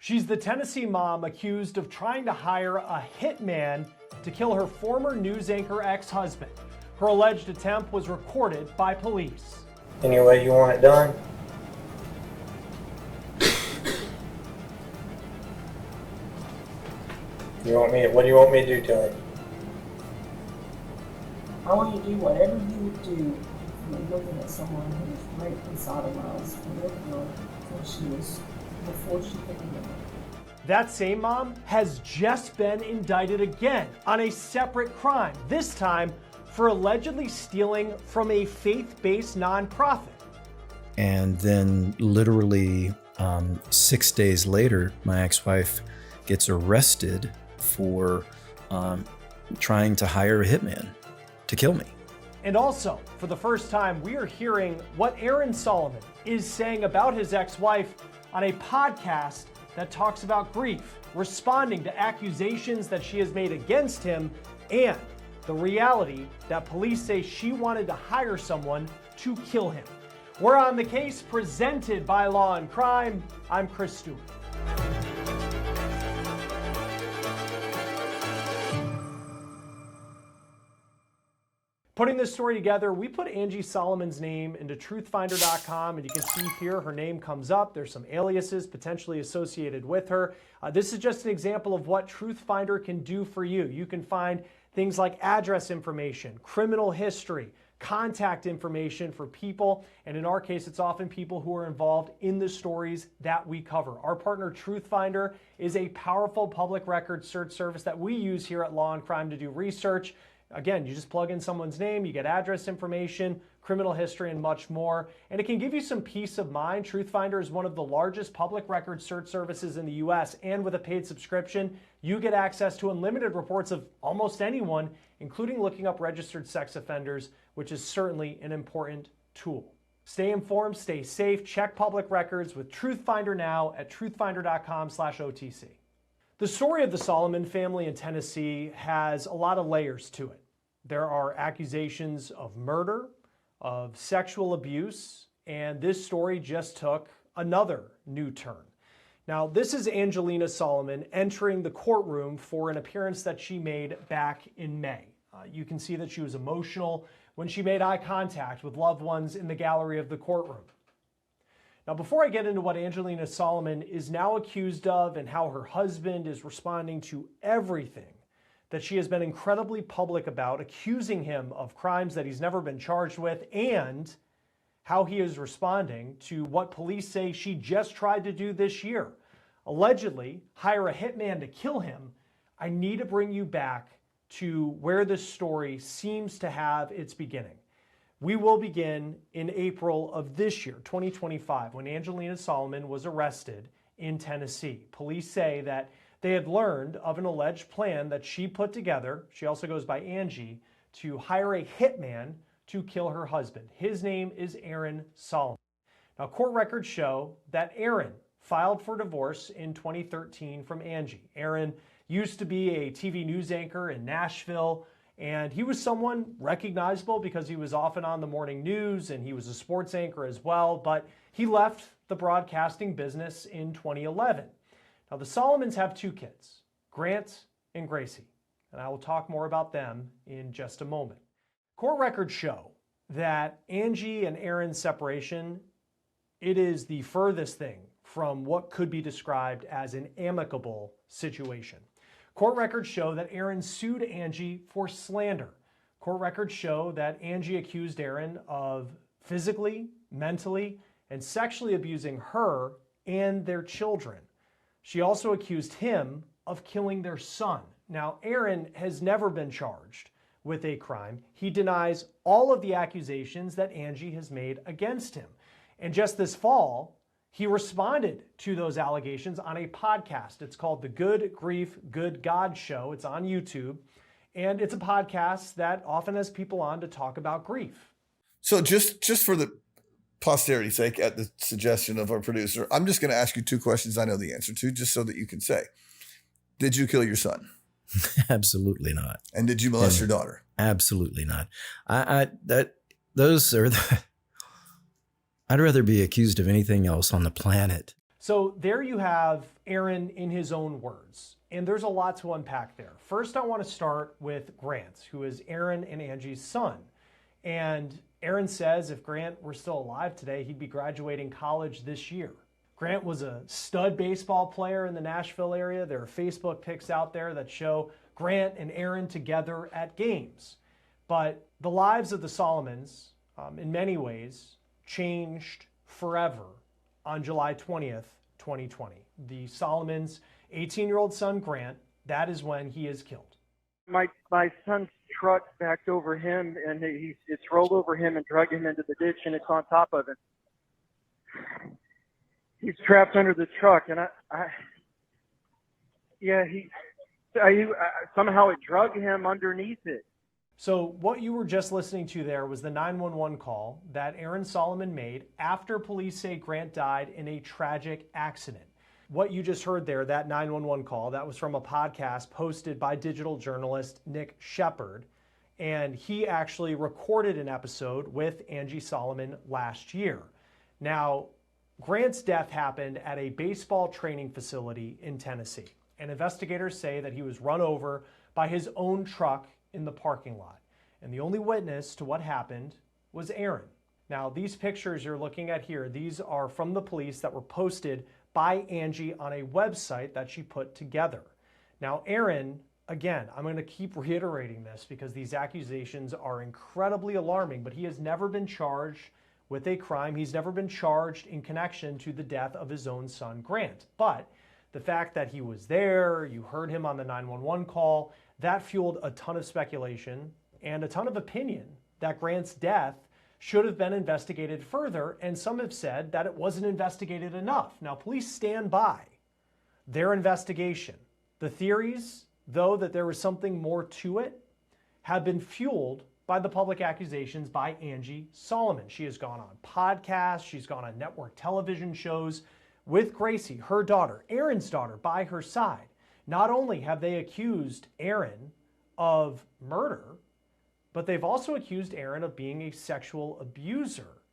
She's the Tennessee mom accused of trying to hire a hitman to kill her former news anchor ex-husband. Her alleged attempt was recorded by police. Any way you want it done? What do you want me to do to her? I want you to do whatever you would do if you were looking at someone who was raped and sodomized a little girl before she could remember. That same mom has just been indicted again on a separate crime, this time for allegedly stealing from a faith-based nonprofit. And then literally 6 days later, my ex-wife gets arrested for trying to hire a hitman to kill me. And also, for the first time, we are hearing what Aaron Solomon is saying about his ex-wife on a podcast that talks about grief, responding to accusations that she has made against him, and the reality that police say she wanted to hire someone to kill him. We're on The Case, presented by Law&Crime. I'm Chris Stewart. Putting this story together, we put Angie Solomon's name into truthfinder.com, and you can see here her name comes up. There's some aliases potentially associated with her. This is just an example of what Truthfinder can do for you. You can find things like address information, criminal history, contact information for people, and in our case, it's often people who are involved in the stories that we cover. Our partner Truthfinder is a powerful public record search service that we use here at Law&Crime to do research. Again, you just plug in someone's name, you get address information, criminal history, and much more. And it can give you some peace of mind. Truthfinder is one of the largest public record search services in the US, and with a paid subscription, you get access to unlimited reports of almost anyone, including looking up registered sex offenders, which is certainly an important tool. Stay informed, stay safe, check public records with Truthfinder now at truthfinder.com/OTC. The story of the Solomon family in Tennessee has a lot of layers to it. There are accusations of murder, of sexual abuse, and this story just took another new turn. Now, this is Angelina Solomon entering the courtroom for an appearance that she made back in May. You can see that she was emotional when she made eye contact with loved ones in the gallery of the courtroom. Now, before I get into what Angelina Solomon is now accused of and how her husband is responding to everything that she has been incredibly public about, accusing him of crimes that he's never been charged with, and how he is responding to what police say she just tried to do this year, allegedly hire a hitman to kill him, I need to bring you back to where this story seems to have its beginning. We will begin in April of this year, 2025, when Angelina Solomon was arrested in Tennessee. Police say that they had learned of an alleged plan that she put together, she also goes by Angie, to hire a hitman to kill her husband. His name is Aaron Solomon. Now, court records show that Aaron filed for divorce in 2013 from Angie. Aaron used to be a TV news anchor in Nashville, and he was someone recognizable because he was often on the morning news and he was a sports anchor as well, but he left the broadcasting business in 2011. Now, the Solomons have two kids, Grant and Gracie, and I will talk more about them in just a moment. Court records show that Angie and Aaron's separation, it is the furthest thing from what could be described as an amicable situation. Court records show that Aaron sued Angie for slander. Court records show that Angie accused Aaron of physically, mentally, and sexually abusing her and their children. She also accused him of killing their son. Now, Aaron has never been charged with a crime. He denies all of the accusations that Angie has made against him. And just this fall, he responded to those allegations on a podcast. It's called The Good Grief, Good God Show. It's on YouTube. And it's a podcast that often has people on to talk about grief. So just for the posterity's sake, at the suggestion of our producer, I'm just going to ask you two questions I know the answer to, just so that you can say, did you kill your son? Absolutely not. And did you molest your daughter? Absolutely not. Those are I'd rather be accused of anything else on the planet. So there you have Aaron in his own words, and there's a lot to unpack there. First, I want to start with Grant, who is Aaron and Angie's son. And Aaron says if Grant were still alive today, he'd be graduating college this year. Grant was a stud baseball player in the Nashville area. There are Facebook pics out there that show Grant and Aaron together at games. But the lives of the Solomons, in many ways, changed forever on July 20th, 2020. The Solomons' 18-year-old son, Grant, that is when he is killed. My son's truck backed over him, and it's rolled over him and dragged him into the ditch, and it's on top of him. He's trapped under the truck, and somehow it drug him underneath it. So what you were just listening to there was the 911 call that Aaron Solomon made after police say Grant died in a tragic accident. What you just heard there, that 911 call, that was from a podcast posted by digital journalist Nick Shepard. And he actually recorded an episode with Angie Solomon last year. Now, Grant's death happened at a baseball training facility in Tennessee. And investigators say that he was run over by his own truck in the parking lot. And the only witness to what happened was Aaron. Now, these pictures you're looking at here, these are from the police that were posted by Angie on a website that she put together. Now, Aaron, again, I'm going to keep reiterating this because these accusations are incredibly alarming, but he has never been charged with a crime. He's never been charged in connection to the death of his own son, Grant. But the fact that he was there, you heard him on the 911 call, that fueled a ton of speculation and a ton of opinion that Grant's death should have been investigated further, and some have said that it wasn't investigated enough. Now, police stand by their investigation. The theories, though, that there was something more to it, have been fueled by the public accusations by Angie Solomon. She has gone on podcasts, she's gone on network television shows with Gracie, her daughter, Aaron's daughter, by her side. Not only have they accused Aaron of murder, but they've also accused Aaron of being a sexual abuser.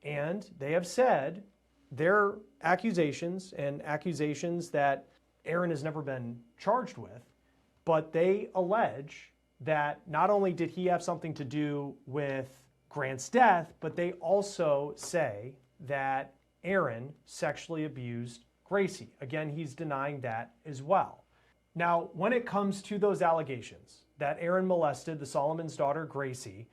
And they have said their accusations, and accusations that Aaron has never been charged with, but they allege that not only did he have something to do with Grant's death, but they also say that Aaron sexually abused Gracie. Again, he's denying that as well. Now, when it comes to those allegations that Aaron molested the Solomon's daughter, Gracie,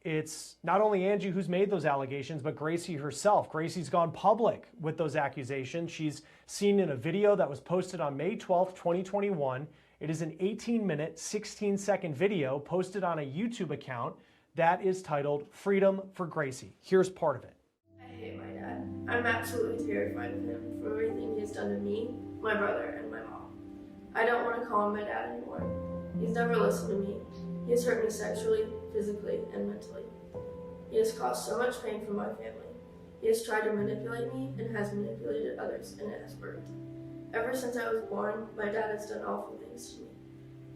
it's not only Angie who's made those allegations, but Gracie herself. Gracie's gone public with those accusations. She's seen in a video that was posted on May 12th, 2021. It is an 18-minute, 16-second video posted on a YouTube account that is titled Freedom for Gracie. Here's part of it. I hate my dad. I'm absolutely terrified of him for everything he's done to me, my brother, and my mom. I don't want to call him my dad anymore. He's never listened to me. He has hurt me sexually, physically, and mentally. He has caused so much pain for my family. He has tried to manipulate me and has manipulated others, and it has worked. Ever since I was born, my dad has done awful things to me.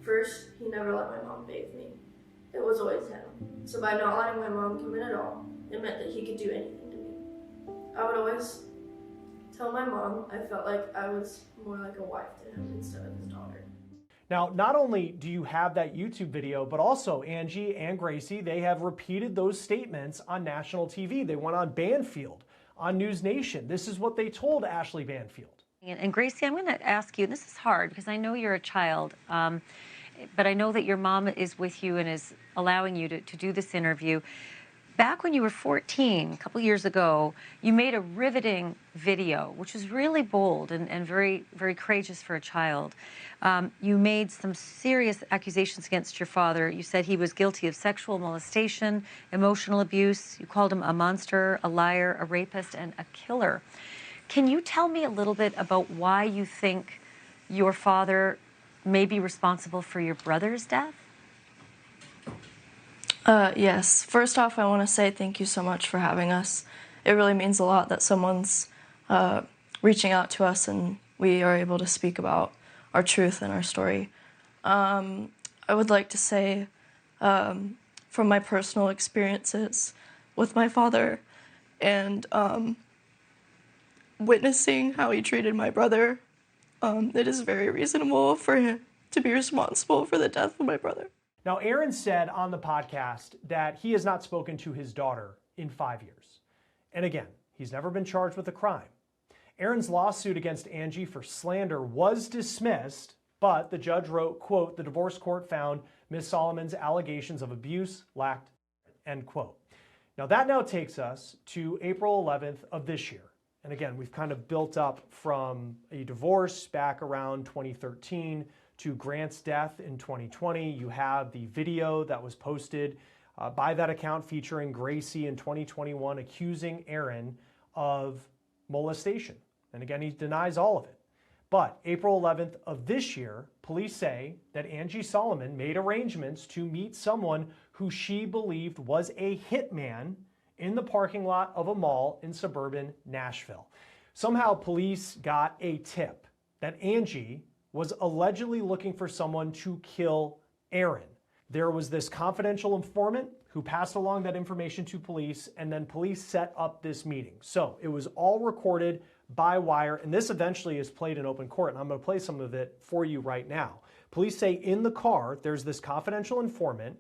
First, he never let my mom bathe me. It was always him. So by not letting my mom come in at all, it meant that he could do anything to me. I would always tell my mom I felt like I was more like a wife to him instead of his daughter. Now, not only do you have that YouTube video, but also Angie and Gracie, they have repeated those statements on national TV. They went on Banfield, on News Nation. This is what they told Ashley Banfield. And Gracie, I'm going to ask you, and this is hard because I know you're a child, but I know that your mom is with you and is allowing you to do this interview. Back when you were 14, a couple years ago, you made a riveting video, which was really bold and very, very courageous for a child. You made some serious accusations against your father. You said he was guilty of sexual molestation, emotional abuse. You called him a monster, a liar, a rapist, and a killer. Can you tell me a little bit about why you think your father may be responsible for your brother's death? Yes. First off, I want to say thank you so much for having us. It really means a lot that someone's reaching out to us and we are able to speak about our truth and our story. I would like to say, from my personal experiences with my father and witnessing how he treated my brother, it is very reasonable for him to be responsible for the death of my brother. Now, Aaron said on the podcast that he has not spoken to his daughter in 5 years. And again, he's never been charged with a crime. Aaron's lawsuit against Angie for slander was dismissed, but the judge wrote, quote, "The divorce court found Ms. Solomon's allegations of abuse lacked," end quote. Now that now takes us to April 11th of this year. And again, we've kind of built up from a divorce back around 2013 to Grant's death in 2020. You have the video that was posted by that account featuring Gracie in 2021 accusing Aaron of molestation. And again, he denies all of it. But April 11th of this year, police say that Angie Solomon made arrangements to meet someone who she believed was a hitman in the parking lot of a mall in suburban Nashville. Somehow police got a tip that Angie was allegedly looking for someone to kill Aaron. There was this confidential informant who passed along that information to police, and then police set up this meeting. So it was all recorded by wire, and this eventually is played in open court, and I'm going to play some of it for you right now. Police say in the car, there's this confidential informant,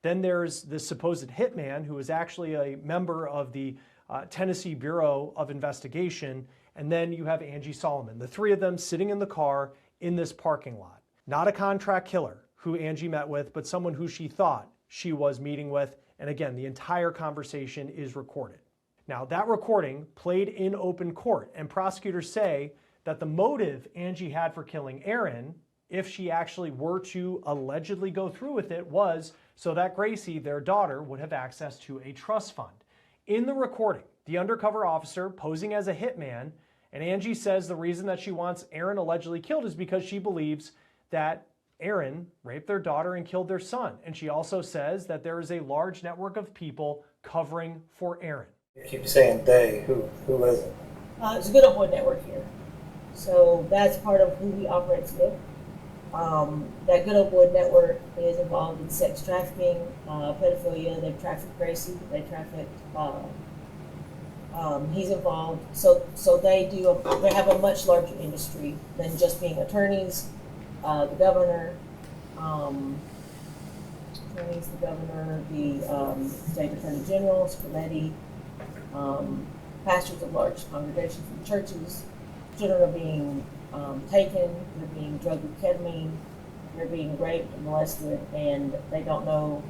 then there's this supposed hitman who is actually a member of the Tennessee Bureau of Investigation, and then you have Angie Solomon. The three of them sitting in the car in this parking lot. Not a contract killer who Angie met with, but someone who she thought she was meeting with. And again, the entire conversation is recorded. Now, that recording played in open court, and prosecutors say that the motive Angie had for killing Aaron, if she actually were to allegedly go through with it, was so that Gracie, their daughter, would have access to a trust fund. In the recording, the undercover officer posing as a hitman, and Angie says the reason that she wants Aaron allegedly killed is because she believes that Aaron raped their daughter and killed their son. And she also says that there is a large network of people covering for Aaron. You keep saying they. Who is it? It's a good old boy network here. So that's part of who he operates with. That good old boy network is involved in sex trafficking, pedophilia. They've trafficked Gracie. They trafficked. He's involved. So they have a much larger industry than just being attorneys. The governor, the state attorney general, Scoletti, pastors of large congregations from churches. Children are being taken, they're being drugged with ketamine, they're being raped and molested, and they don't know,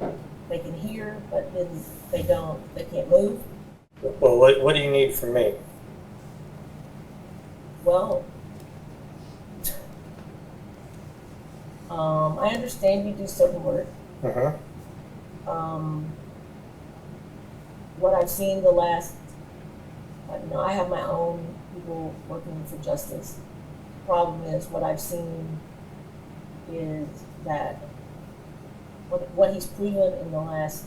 they can hear, but then they can't move. Well, what do you need from me? Well, I understand you do certain work. What I've seen the last, I have my own people working for justice. Problem is, what I've seen is that what he's proven in the last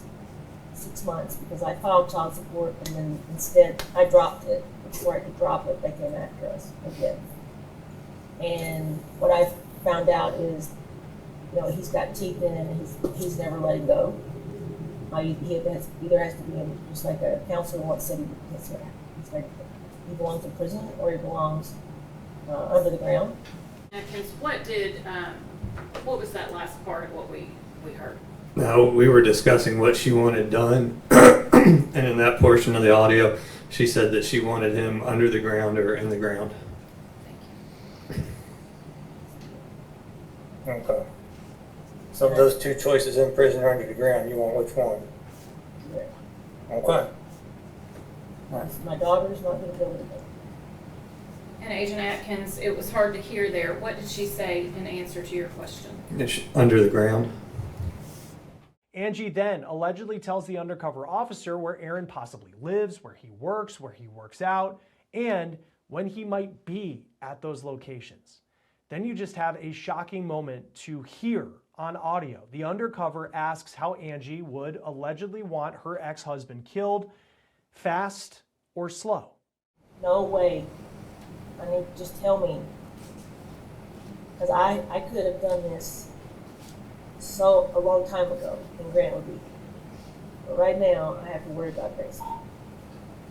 6 months, because I filed child support and then instead I dropped it. Before I could drop it, they came after us again. And what I've found out is, he's got teeth in it and he's never letting go. He either has to be in, just like a counselor once said, he belongs in prison or he belongs under the ground. Because what was that last part of what we heard? No, we were discussing what she wanted done, and in that portion of the audio, she said that she wanted him under the ground or in the ground. Okay. So of those two choices, in prison or under the ground, you want which one? Yeah. Okay. My daughter's not going to go with it. And Agent Atkins, it was hard to hear there. What did she say in answer to your question? Under the ground. Angie then allegedly tells the undercover officer where Aaron possibly lives, where he works out, and when he might be at those locations. Then you just have a shocking moment to hear on audio. The undercover asks how Angie would allegedly want her ex-husband killed, fast or slow. No way. I mean, just tell me. Because I could have done this a long time ago in Grant would be. But right now, I have to worry about Gracie.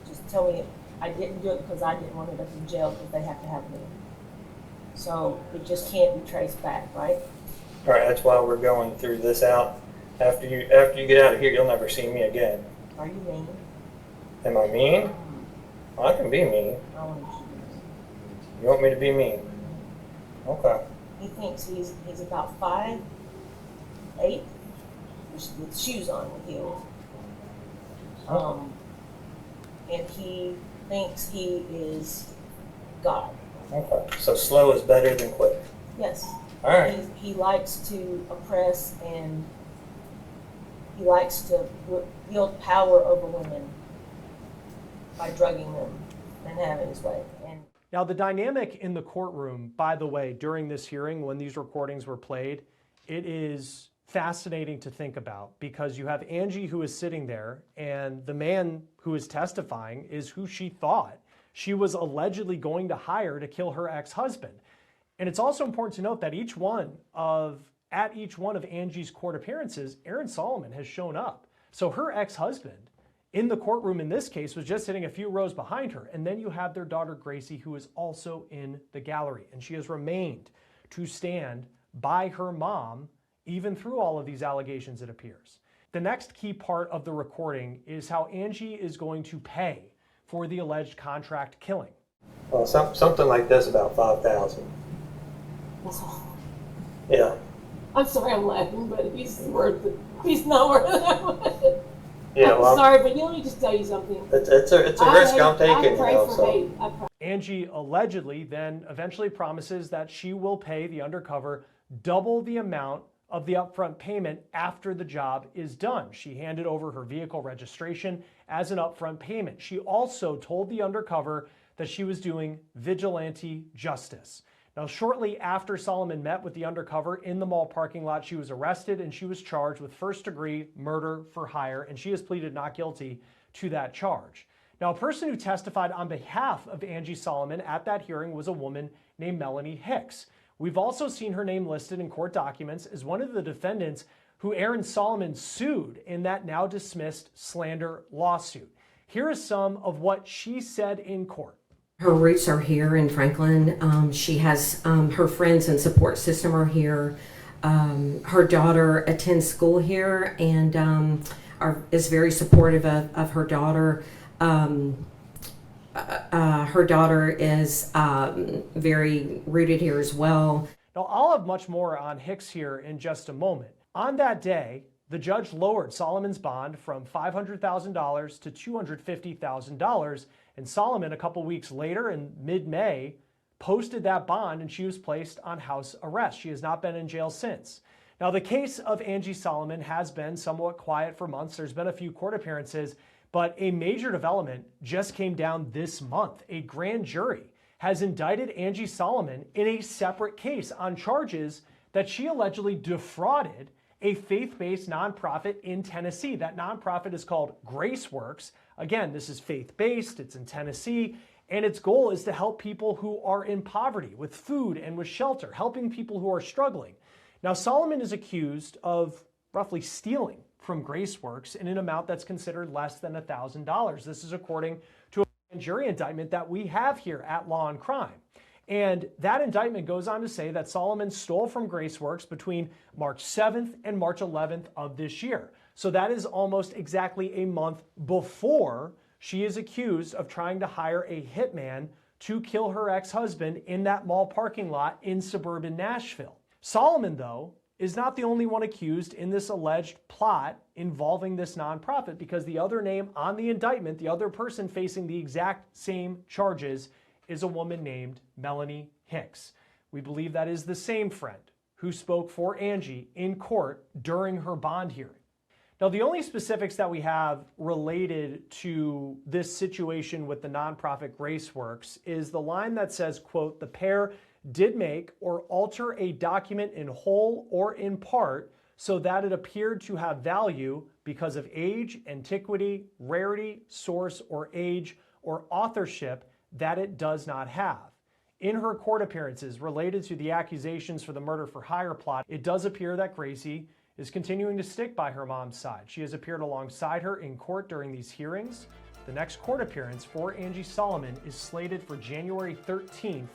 Just tell me. I didn't do it because I didn't want to end up in jail because they have to have me. So it just can't be traced back, right? All right, that's why we're going through this out. After you get out of here, you'll never see me again. Are you mean? Am I mean? Well, I can be mean. I want you You want me to be mean? Okay. He thinks he's about 5'8", with shoes on, with heels. And he thinks he is God. Okay. So slow is better than quick. Yes. All right. He likes to oppress, and he likes to wield power over women by drugging them and having his way. And now the dynamic in the courtroom, by the way, during this hearing when these recordings were played, it is fascinating to think about, because you have Angie who is sitting there, and the man who is testifying is who she thought she was allegedly going to hire to kill her ex-husband. And it's also important to note that at each one of Angie's court appearances, Aaron Solomon has shown up. So her ex-husband in the courtroom in this case was just sitting a few rows behind her. And then you have their daughter Gracie, who is also in the gallery. And she has remained to stand by her mom even through all of these allegations, it appears. The next key part of the recording is how Angie is going to pay for the alleged contract killing. Well, something like this, about $5,000. that's all. Yeah. I'm sorry I'm laughing, but he's worth it. He's not worth it. Yeah. I'm Well, sorry, but let me just tell you something. it's a risk I'm taking. I pray for hate. Angie allegedly then eventually promises that she will pay the undercover double the amount of the upfront payment after the job is done. She handed over her vehicle registration as an upfront payment. She also told the undercover that she was doing vigilante justice. Now, shortly after Solomon met with the undercover in the mall parking lot, she was arrested and she was charged with first-degree murder for hire, and she has pleaded not guilty to that charge. Now, a person who testified on behalf of Angie Solomon at that hearing was a woman named Melanie Hicks. We've also seen her name listed in court documents as one of the defendants who Aaron Solomon sued in that now dismissed slander lawsuit. Here is some of what she said in court. Her roots are here in Franklin. She has her friends and support system are here. Her daughter attends school here and is very supportive of her daughter. Her daughter is very rooted here as well. Now, I'll have much more on Hicks here in just a moment. On that day, the judge lowered Solomon's bond from $500,000 to $250,000, and Solomon, a couple weeks later in mid-May, posted that bond and she was placed on house arrest. She has not been in jail since. Now, the case of Angie Solomon has been somewhat quiet for months. There's been a few court appearances, but a major development just came down this month. A grand jury has indicted Angie Solomon in a separate case on charges that she allegedly defrauded a faith-based nonprofit in Tennessee. That nonprofit is called GraceWorks. Again, this is faith-based, it's in Tennessee, and its goal is to help people who are in poverty with food and with shelter, helping people who are struggling. Now, Solomon is accused of roughly stealing from GraceWorks in an amount that's considered less than $1,000. This is according to a grand jury indictment that we have here at Law&Crime. And that indictment goes on to say that Solomon stole from GraceWorks between March 7th and March 11th of this year. So that is almost exactly a month before she is accused of trying to hire a hitman to kill her ex-husband in that mall parking lot in suburban Nashville. Solomon, though, is not the only one accused in this alleged plot involving this nonprofit, because the other name on the indictment, the other person facing the exact same charges, is a woman named Melanie Hicks. We believe that is the same friend who spoke for Angie in court during her bond hearing. Now, the only specifics that we have related to this situation with the nonprofit GraceWorks is the line that says, quote, "The pair did make or alter a document in whole or in part so that it appeared to have value because of age, antiquity, rarity, source, or age, or authorship that it does not have." In her court appearances related to the accusations for the murder for hire plot, it does appear that Gracie is continuing to stick by her mom's side. She has appeared alongside her in court during these hearings. The next court appearance for Angie Solomon is slated for January 13th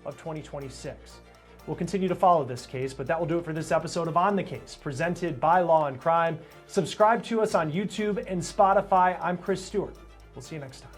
of 2026. We'll continue to follow this case, but that will do it for this episode of On the Case, presented by Law&Crime. Subscribe to us on YouTube and Spotify. I'm Chris Stewart. We'll see you next time.